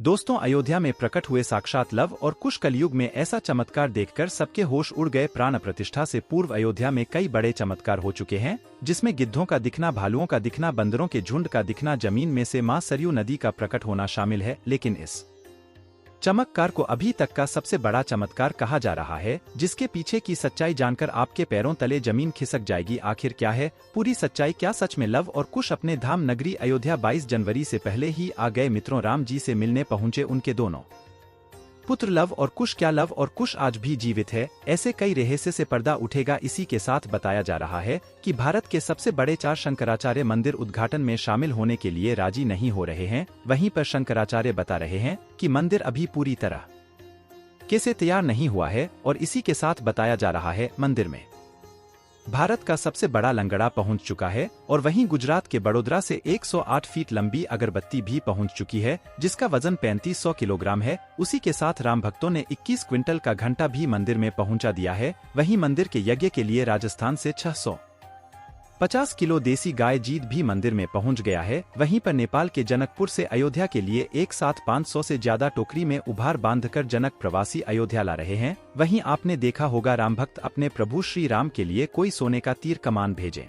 दोस्तों, अयोध्या में प्रकट हुए साक्षात लव और कुश कलयुग में ऐसा चमत्कार देखकर सबके होश उड़ गए। प्राण प्रतिष्ठा से पूर्व अयोध्या में कई बड़े चमत्कार हो चुके हैं, जिसमें गिद्धों का दिखना, भालुओं का दिखना, बंदरों के झुंड का दिखना, जमीन में से मां सरयू नदी का प्रकट होना शामिल है। लेकिन इस चमत्कार को अभी तक का सबसे बड़ा चमत्कार कहा जा रहा है, जिसके पीछे की सच्चाई जानकर आपके पैरों तले जमीन खिसक जाएगी। आखिर क्या है पूरी सच्चाई? क्या सच में लव और कुश अपने धाम नगरी अयोध्या 22 जनवरी से पहले ही आ गए? मित्रों, राम जी से मिलने पहुंचे उनके दोनों पुत्र लव और कुश। क्या लव और कुश आज भी जीवित है? ऐसे कई रहस्य से पर्दा उठेगा। इसी के साथ बताया जा रहा है कि भारत के सबसे बड़े 4 शंकराचार्य मंदिर उद्घाटन में शामिल होने के लिए राजी नहीं हो रहे हैं। वहीं पर शंकराचार्य बता रहे हैं कि मंदिर अभी पूरी तरह कैसे तैयार नहीं हुआ है। और इसी के साथ बताया जा रहा है मंदिर में भारत का सबसे बड़ा लंगड़ा पहुंच चुका है। और वहीं गुजरात के बड़ोदरा से 108 फीट लंबी अगरबत्ती भी पहुंच चुकी है, जिसका वजन 3500 किलोग्राम है। उसी के साथ राम भक्तों ने 21 क्विंटल का घंटा भी मंदिर में पहुंचा दिया है। वहीं मंदिर के यज्ञ के लिए राजस्थान से 650 किलो देसी गाय जीत भी मंदिर में पहुंच गया है। वहीं पर नेपाल के जनकपुर से अयोध्या के लिए एक साथ 500 से ज्यादा टोकरी में उभार बांधकर जनक प्रवासी अयोध्या ला रहे हैं। वहीं आपने देखा होगा राम भक्त अपने प्रभु श्री राम के लिए कोई सोने का तीर कमान भेजे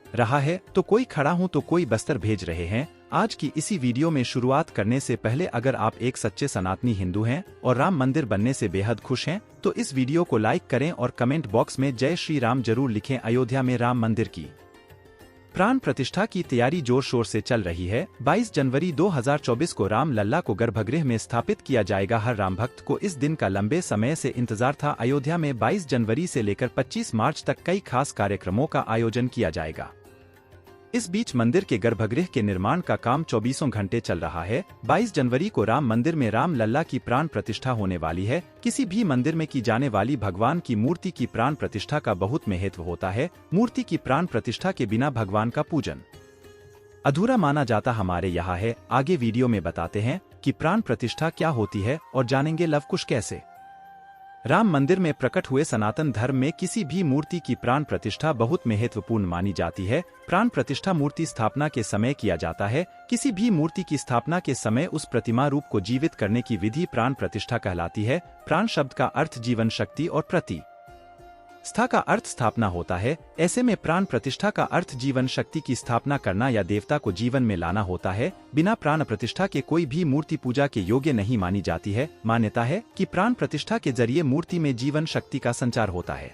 रहा है, तो कोई खड़ा हूं तो कोई बस्तर भेज रहे हैं। आज की इसी वीडियो में शुरुआत करने से पहले अगर आप एक सच्चे सनातनी हिंदू हैं और राम मंदिर बनने से बेहद खुश हैं, तो इस वीडियो को लाइक करें और कमेंट बॉक्स में जय श्री राम जरूर लिखें। अयोध्या में राम मंदिर की प्राण प्रतिष्ठा की तैयारी जोर शोर से चल रही है। 22 जनवरी 2024 को राम लल्ला को गर्भगृह में स्थापित किया जाएगा। हर राम भक्त को इस दिन का लंबे समय से इंतजार था। अयोध्या में 22 जनवरी से लेकर 25 मार्च तक कई खास कार्यक्रमों का आयोजन किया जाएगा। इस बीच मंदिर के गर्भगृह के निर्माण का काम 24 घंटे चल रहा है। 22 जनवरी को राम मंदिर में राम लल्ला की प्राण प्रतिष्ठा होने वाली है। किसी भी मंदिर में की जाने वाली भगवान की मूर्ति की प्राण प्रतिष्ठा का बहुत महत्व होता है। मूर्ति की प्राण प्रतिष्ठा के बिना भगवान का पूजन अधूरा माना जाता। हमारे यहाँ है, आगे वीडियो में बताते हैं कि प्राण प्रतिष्ठा क्या होती है और जानेंगे लव कुश कैसे राम मंदिर में प्रकट हुए। सनातन धर्म में किसी भी मूर्ति की प्राण प्रतिष्ठा बहुत महत्वपूर्ण मानी जाती है। प्राण प्रतिष्ठा मूर्ति स्थापना के समय किया जाता है। किसी भी मूर्ति की स्थापना के समय उस प्रतिमा रूप को जीवित करने की विधि प्राण प्रतिष्ठा कहलाती है। प्राण शब्द का अर्थ जीवन शक्ति और प्रतिष्ठा का अर्थ स्थापना होता है। ऐसे में प्राण प्रतिष्ठा का अर्थ जीवन शक्ति की स्थापना करना या देवता को जीवन में लाना होता है। बिना प्राण प्रतिष्ठा के कोई भी मूर्ति पूजा के योग्य नहीं मानी जाती है। मान्यता है कि प्राण प्रतिष्ठा के जरिए मूर्ति में जीवन शक्ति का संचार होता है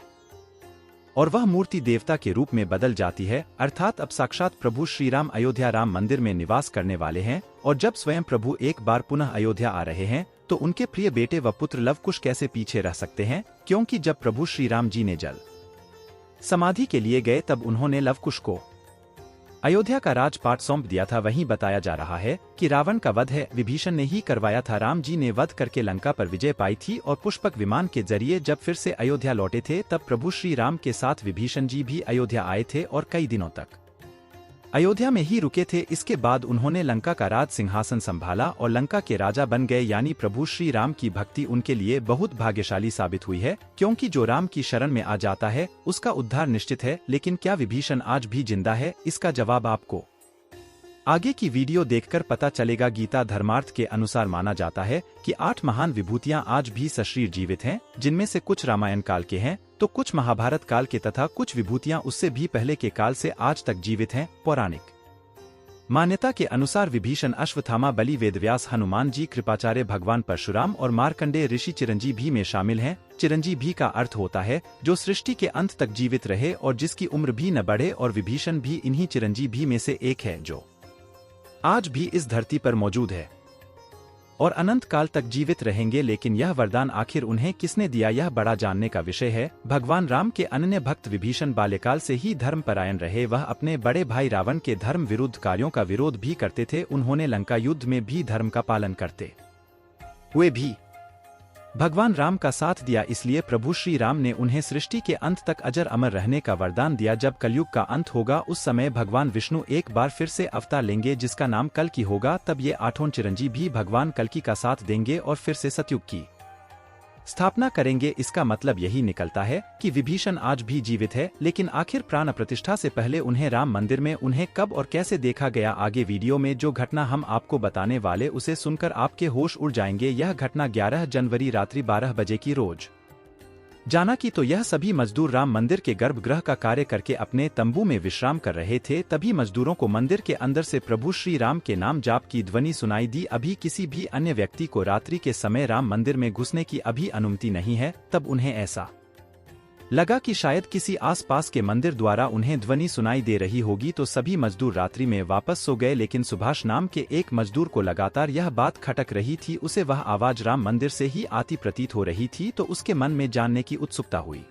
और वह मूर्ति देवता के रूप में बदल जाती है। अर्थात अब साक्षात प्रभु श्री राम अयोध्या राम मंदिर में निवास करने वाले हैं। और जब स्वयं प्रभु एक बार पुनः अयोध्या आ रहे हैं, तो उनके प्रिय बेटे व पुत्र लव कुश कैसे पीछे रह सकते हैं? क्योंकि जब प्रभु श्री राम जी ने जल समाधि के लिए गए, तब उन्होंने लव कुश को अयोध्या का राजपाट सौंप दिया था। वहीं बताया जा रहा है कि रावण का वध है विभीषण ने ही करवाया था। राम जी ने वध करके लंका पर विजय पाई थी और पुष्पक विमान के जरिए जब फिर से अयोध्या लौटे थे, तब प्रभु श्री राम के साथ विभीषण जी भी अयोध्या आए थे और कई दिनों तक अयोध्या में ही रुके थे। इसके बाद उन्होंने लंका का राज सिंहासन संभाला और लंका के राजा बन गए। यानी प्रभु श्री राम की भक्ति उनके लिए बहुत भाग्यशाली साबित हुई है, क्योंकि जो राम की शरण में आ जाता है उसका उद्धार निश्चित है। लेकिन क्या विभीषण आज भी जिंदा है? इसका जवाब आपको आगे की वीडियो देखकर पता चलेगा। गीता धर्मार्थ के अनुसार माना जाता है कि 8 महान विभूतियां आज भी सशरीर जीवित हैं, जिनमें से कुछ रामायण काल के हैं तो कुछ महाभारत काल के तथा कुछ विभूतियां उससे भी पहले के काल से आज तक जीवित हैं। पौराणिक मान्यता के अनुसार विभीषण, अश्वत्थामा, बलि, वेदव्यास, हनुमान जी, कृपाचार्य, भगवान परशुराम और मार्कंडेय ऋषि चिरंजीवी में शामिल हैं। चिरंजीवी का अर्थ होता है जो सृष्टि के अंत तक जीवित रहे और जिसकी उम्र भी न बढ़े, और विभीषण भी इन्हीं चिरंजीवी में से एक है जो आज भी इस धरती पर मौजूद है और अनंत काल तक जीवित रहेंगे। लेकिन यह वरदान आखिर उन्हें किसने दिया, यह बड़ा जानने का विषय है। भगवान राम के अनन्य भक्त विभीषण बाल्यकाल से ही धर्मपरायण रहे। वह अपने बड़े भाई रावण के धर्म विरुद्ध कार्यों का विरोध भी करते थे। उन्होंने लंका युद्ध में भी धर्म का पालन करते हुए भी भगवान राम का साथ दिया। इसलिए प्रभु श्री राम ने उन्हें सृष्टि के अंत तक अजर अमर रहने का वरदान दिया। जब कलयुग का अंत होगा, उस समय भगवान विष्णु एक बार फिर से अवतार लेंगे, जिसका नाम कल्कि होगा। तब ये 8 चिरंजीव भी भगवान कल्कि का साथ देंगे और फिर से सतयुग की स्थापना करेंगे। इसका मतलब यही निकलता है कि विभीषण आज भी जीवित है, लेकिन आखिर प्राण प्रतिष्ठा से पहले उन्हें राम मंदिर में उन्हें कब और कैसे देखा गया। आगे वीडियो में जो घटना हम आपको बताने वाले उसे सुनकर आपके होश उड़ जाएंगे। यह घटना 11 जनवरी रात्रि 12 बजे की रोज जाना कि तो यह सभी मजदूर राम मंदिर के गर्भगृह का कार्य करके अपने तंबू में विश्राम कर रहे थे। तभी मजदूरों को मंदिर के अंदर से प्रभु श्री राम के नाम जाप की ध्वनि सुनाई दी। अभी किसी भी अन्य व्यक्ति को रात्रि के समय राम मंदिर में घुसने की अभी अनुमति नहीं है। तब उन्हें ऐसा लगा कि शायद किसी आसपास के मंदिर द्वारा उन्हें ध्वनि सुनाई दे रही होगी, तो सभी मजदूर रात्रि में वापस सो गए। लेकिन सुभाष नाम के एक मजदूर को लगातार यह बात खटक रही थी। उसे वह आवाज राम मंदिर से ही आती प्रतीत हो रही थी, तो उसके मन में जानने की उत्सुकता हुई।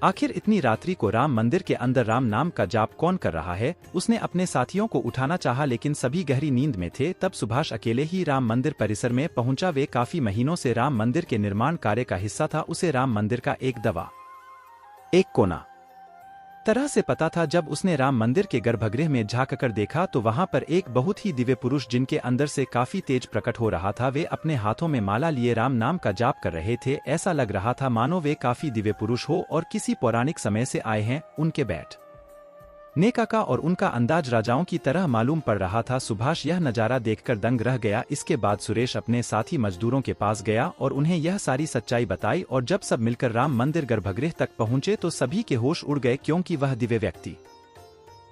आखिर इतनी रात्रि को राम मंदिर के अंदर राम नाम का जाप कौन कर रहा है। उसने अपने साथियों को उठाना चाहा, लेकिन सभी गहरी नींद में थे। तब सुभाष अकेले ही राम मंदिर परिसर में पहुंचा। वे काफी महीनों से राम मंदिर के निर्माण कार्य का हिस्सा था। उसे राम मंदिर का एक कोना तरह से पता था। जब उसने राम मंदिर के गर्भगृह में झांककर देखा तो वहां पर एक बहुत ही दिव्य पुरुष, जिनके अंदर से काफी तेज प्रकट हो रहा था। वे अपने हाथों में माला लिए राम नाम का जाप कर रहे थे। ऐसा लग रहा था मानो वे काफी दिव्य पुरुष हो और किसी पौराणिक समय से आए हैं। उनके बैठने का और उनका अंदाज राजाओं की तरह मालूम पड़ रहा था। सुभाष यह नजारा देखकर दंग रह गया। इसके बाद सुरेश अपने साथी मजदूरों के पास गया और उन्हें यह सारी सच्चाई बताई। और जब सब मिलकर राम मंदिर गर्भगृह तक पहुंचे तो सभी के होश उड़ गए, क्योंकि वह दिव्य व्यक्ति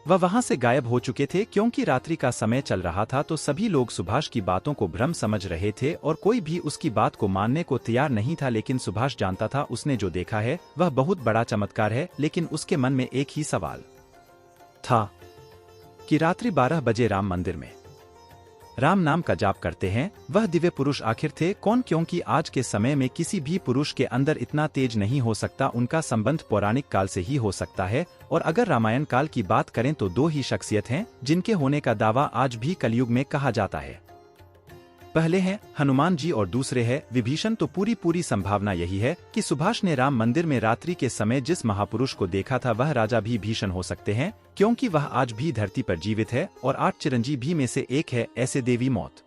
वह वहां से गायब हो चुके थे। क्योंकि रात्रि का समय चल रहा था तो सभी लोग सुभाष की बातों को भ्रम समझ रहे थे और कोई भी उसकी बात को मानने को तैयार नहीं था। लेकिन सुभाष जानता था उसने जो देखा है वह बहुत बड़ा चमत्कार है। लेकिन उसके मन में एक ही सवाल था कि रात्रि 12 बजे राम मंदिर में राम नाम का जाप करते हैं वह दिव्य पुरुष आखिर थे कौन। क्योंकि आज के समय में किसी भी पुरुष के अंदर इतना तेज नहीं हो सकता। उनका संबंध पौराणिक काल से ही हो सकता है। और अगर रामायण काल की बात करें तो दो ही शख्सियत हैं जिनके होने का दावा आज भी कलयुग में कहा जाता है। पहले हैं हनुमान जी और दूसरे है विभीषण। तो पूरी संभावना यही है कि सुभाष ने राम मंदिर में रात्रि के समय जिस महापुरुष को देखा था वह राजा भी भीषण हो सकते हैं, क्योंकि वह आज भी धरती पर जीवित है और 8 चिरंजीव भी में से एक है। ऐसे देवी मौत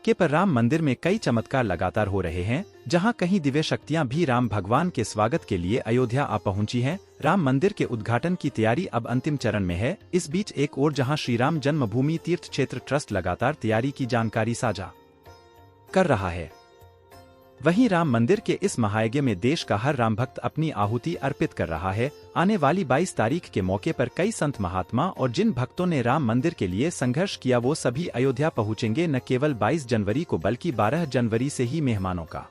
के पर राम मंदिर में कई चमत्कार लगातार हो रहे हैं, जहां कहीं दिव्य शक्तियां भी राम भगवान के स्वागत के लिए अयोध्या आ पहुंची हैं। राम मंदिर के उद्घाटन की तैयारी अब अंतिम चरण में है। इस बीच एक ओर जहां श्री राम जन्मभूमि तीर्थ क्षेत्र ट्रस्ट लगातार तैयारी की जानकारी साझा कर रहा है, वहीं राम मंदिर के इस महायज्ञ में देश का हर राम भक्त अपनी आहुति अर्पित कर रहा है। आने वाली 22 तारीख के मौके पर कई संत महात्मा और जिन भक्तों ने राम मंदिर के लिए संघर्ष किया वो सभी अयोध्या पहुंचेंगे। न केवल 22 जनवरी को बल्कि 12 जनवरी से ही मेहमानों का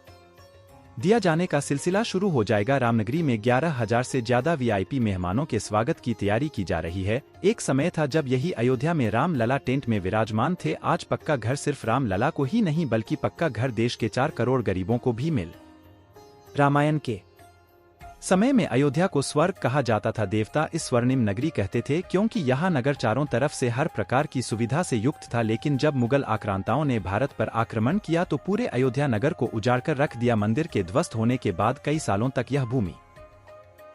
दिया जाने का सिलसिला शुरू हो जाएगा। रामनगरी में 11,000 से ज्यादा वीआईपी मेहमानों के स्वागत की तैयारी की जा रही है। एक समय था जब यही अयोध्या में राम लला टेंट में विराजमान थे। आज पक्का घर सिर्फ राम लला को ही नहीं बल्कि पक्का घर देश के 4 करोड़ गरीबों को भी मिल। रामायण के समय में अयोध्या को स्वर्ग कहा जाता था। देवता इस स्वर्णिम नगरी कहते थे, क्योंकि यहाँ नगर चारों तरफ से हर प्रकार की सुविधा से युक्त था। लेकिन जब मुगल आक्रांताओं ने भारत पर आक्रमण किया तो पूरे अयोध्या नगर को उजाड़कर रख दिया। मंदिर के ध्वस्त होने के बाद कई सालों तक यह भूमि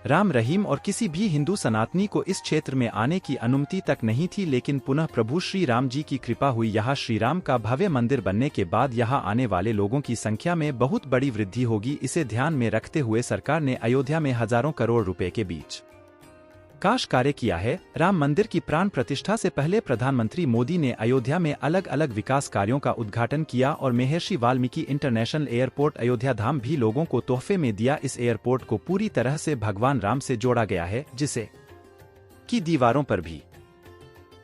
राम रहीम और किसी भी हिंदू सनातनी को इस क्षेत्र में आने की अनुमति तक नहीं थी। लेकिन पुनः प्रभु श्री राम जी की कृपा हुई। यहाँ श्री राम का भव्य मंदिर बनने के बाद यहाँ आने वाले लोगों की संख्या में बहुत बड़ी वृद्धि होगी। इसे ध्यान में रखते हुए सरकार ने अयोध्या में हजारों करोड़ रुपए के बीच काश कार्य किया है। राम मंदिर की प्राण प्रतिष्ठा से पहले प्रधानमंत्री मोदी ने अयोध्या में अलग अलग विकास कार्यों का उद्घाटन किया और महर्षि वाल्मीकि इंटरनेशनल एयरपोर्ट अयोध्या धाम भी लोगों को तोहफे में दिया। इस एयरपोर्ट को पूरी तरह से भगवान राम से जोड़ा गया है, जिसे की दीवारों पर भी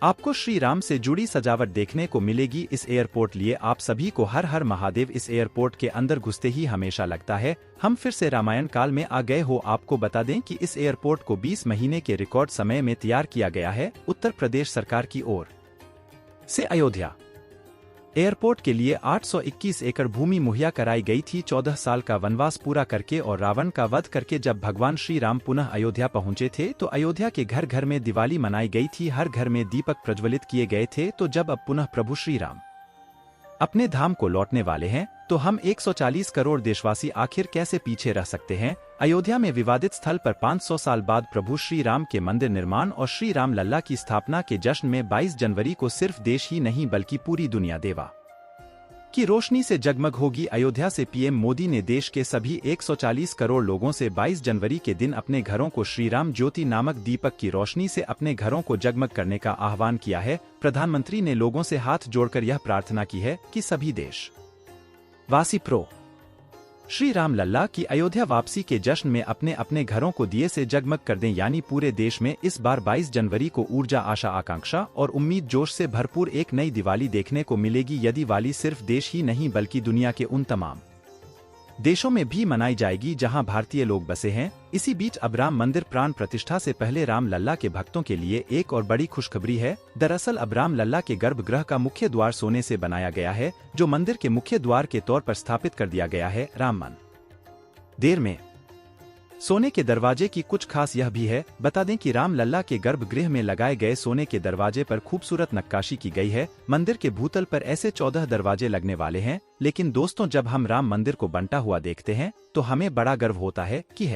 आपको श्री राम से जुड़ी सजावट देखने को मिलेगी। इस एयरपोर्ट लिए आप सभी को हर हर महादेव। इस एयरपोर्ट के अंदर घुसते ही हमेशा लगता है हम फिर से रामायण काल में आ गए हो। आपको बता दें कि इस एयरपोर्ट को 20 महीने के रिकॉर्ड समय में तैयार किया गया है। उत्तर प्रदेश सरकार की ओर से अयोध्या एयरपोर्ट के लिए 821 एकड़ भूमि मुहैया कराई गई थी। 14 साल का वनवास पूरा करके और रावण का वध करके जब भगवान श्री राम पुनः अयोध्या पहुंचे थे तो अयोध्या के घर घर में दिवाली मनाई गई थी। हर घर में दीपक प्रज्वलित किए गए थे। तो जब अब पुनः प्रभु श्री राम अपने धाम को लौटने वाले हैं तो हम 140 करोड़ देशवासी आखिर कैसे पीछे रह सकते हैं। अयोध्या में विवादित स्थल पर 500 साल बाद प्रभु श्री राम के मंदिर निर्माण और श्री राम लल्ला की स्थापना के जश्न में 22 जनवरी को सिर्फ देश ही नहीं बल्कि पूरी दुनिया देवा की रोशनी से जगमग होगी अयोध्या से पीएम मोदी ने देश के सभी 140 करोड़ लोगों से 22 जनवरी के दिन अपने घरों को श्रीराम ज्योति नामक दीपक की रोशनी से अपने घरों को जगमग करने का आह्वान किया है। प्रधानमंत्री ने लोगों से हाथ जोड़कर यह प्रार्थना की है कि सभी देश वासी प्रो श्री राम लल्ला की अयोध्या वापसी के जश्न में अपने अपने घरों को दिए से जगमग कर दें। यानी पूरे देश में इस बार 22 जनवरी को ऊर्जा, आशा, आकांक्षा और उम्मीद जोश से भरपूर एक नई दिवाली देखने को मिलेगी। यह दिवाली सिर्फ देश ही नहीं बल्कि दुनिया के उन तमाम देशों में भी मनाई जाएगी जहां भारतीय लोग बसे हैं। इसी बीच अब राम मंदिर प्राण प्रतिष्ठा से पहले राम लल्ला के भक्तों के लिए एक और बड़ी खुशखबरी है। दरअसल अब राम लल्ला के गर्भगृह का मुख्य द्वार सोने से बनाया गया है, जो मंदिर के मुख्य द्वार के तौर पर स्थापित कर दिया गया है। राम मंदिर में सोने के दरवाजे की कुछ खास यह भी है। बता दें कि राम लल्ला के गर्भगृह में लगाए गए सोने के दरवाजे पर खूबसूरत नक्काशी की गई है। मंदिर के भूतल पर ऐसे 14 दरवाजे लगने वाले हैं। लेकिन दोस्तों, जब हम राम मंदिर को बनता हुआ देखते हैं तो हमें बड़ा गर्व होता है कि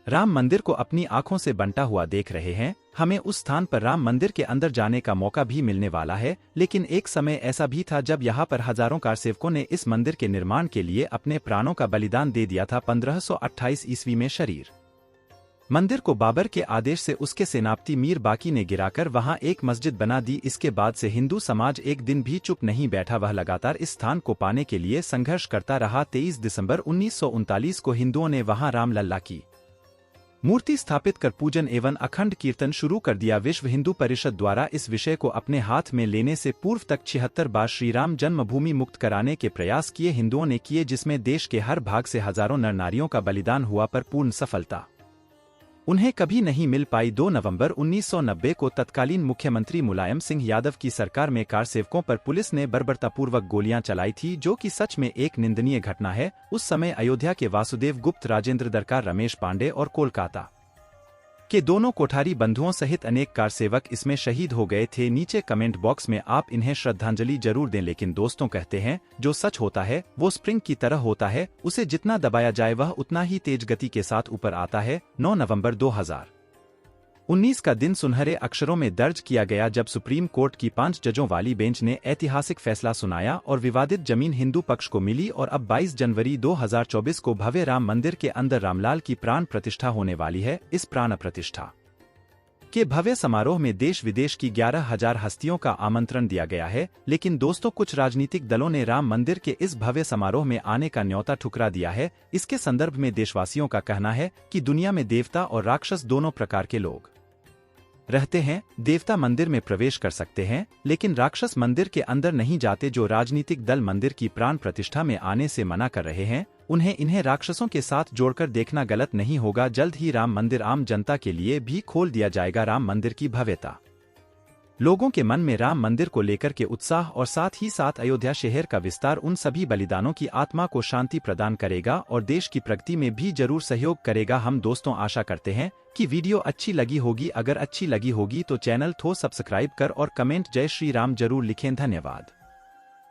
राम मंदिर को अपनी आंखों से बनता हुआ देख रहे हैं। हमें उस स्थान पर राम मंदिर के अंदर जाने का मौका भी मिलने वाला है। लेकिन एक समय ऐसा भी था जब यहाँ पर हजारों कारसेवकों ने इस मंदिर के निर्माण के लिए अपने प्राणों का बलिदान दे दिया था। 1528 ईस्वी में शरीर मंदिर को बाबर के आदेश से उसके सेनापति मीर बाकी ने गिराकर वहां एक मस्जिद बना दी। इसके बाद से हिंदू समाज एक दिन भी चुप नहीं बैठा, वह लगातार इस स्थान को पाने के लिए संघर्ष करता रहा। 23 दिसंबर 1939 को हिंदुओं ने वहां राम लल्ला की मूर्ति स्थापित कर पूजन एवं अखंड कीर्तन शुरू कर दिया। विश्व हिंदू परिषद द्वारा इस विषय को अपने हाथ में लेने से पूर्व तक 76 बार श्रीराम जन्मभूमि मुक्त कराने के प्रयास किए हिंदुओं ने किए, जिसमें देश के हर भाग से हजारों नर नारियों का बलिदान हुआ, पर पूर्ण सफलता उन्हें कभी नहीं मिल पाई। 2 नवंबर 1990 को तत्कालीन मुख्यमंत्री मुलायम सिंह यादव की सरकार में कारसेवकों पर पुलिस ने बर्बरतापूर्वक गोलियां चलाई थी, जो कि सच में एक निंदनीय घटना है। उस समय अयोध्या के वासुदेव गुप्त, राजेंद्र दरकार, रमेश पांडे और कोलकाता के दोनों कोठारी बंधुओं सहित अनेक कारसेवक इसमें शहीद हो गए थे। नीचे कमेंट बॉक्स में आप इन्हें श्रद्धांजलि जरूर दें। लेकिन दोस्तों, कहते हैं जो सच होता है वो स्प्रिंग की तरह होता है, उसे जितना दबाया जाए वह उतना ही तेज गति के साथ ऊपर आता है। 9 नवंबर 2019 का दिन सुनहरे अक्षरों में दर्ज किया गया जब सुप्रीम कोर्ट की 5 जजों वाली बेंच ने ऐतिहासिक फैसला सुनाया और विवादित जमीन हिंदू पक्ष को मिली। और अब 22 जनवरी 2024 को भव्य राम मंदिर के अंदर रामलाल की प्राण प्रतिष्ठा होने वाली है। इस प्राण प्रतिष्ठा के भव्य समारोह में देश विदेश की 11,000 हस्तियों का आमंत्रण दिया गया है। लेकिन दोस्तों, कुछ राजनीतिक दलों ने राम मंदिर के इस भव्य समारोह में आने का न्योता ठुकरा दिया है। इसके संदर्भ में देशवासियों का कहना है कि दुनिया में देवता और राक्षस दोनों प्रकार के लोग रहते हैं। देवता मंदिर में प्रवेश कर सकते हैं, लेकिन राक्षस मंदिर के अंदर नहीं जाते। जो राजनीतिक दल मंदिर की प्राण प्रतिष्ठा में आने से मना कर रहे हैं, इन्हें राक्षसों के साथ जोड़कर देखना गलत नहीं होगा। जल्द ही राम मंदिर आम जनता के लिए भी खोल दिया जाएगा। राम मंदिर की भव्यता, लोगों के मन में राम मंदिर को लेकर के उत्साह और साथ ही साथ अयोध्या शहर का विस्तार उन सभी बलिदानों की आत्मा को शांति प्रदान करेगा और देश की प्रगति में भी जरूर सहयोग करेगा। हम दोस्तों आशा करते हैं कि वीडियो अच्छी लगी होगी। अगर अच्छी लगी होगी तो चैनल को सब्सक्राइब कर और कमेंट जय श्री राम जरूर लिखें। धन्यवाद।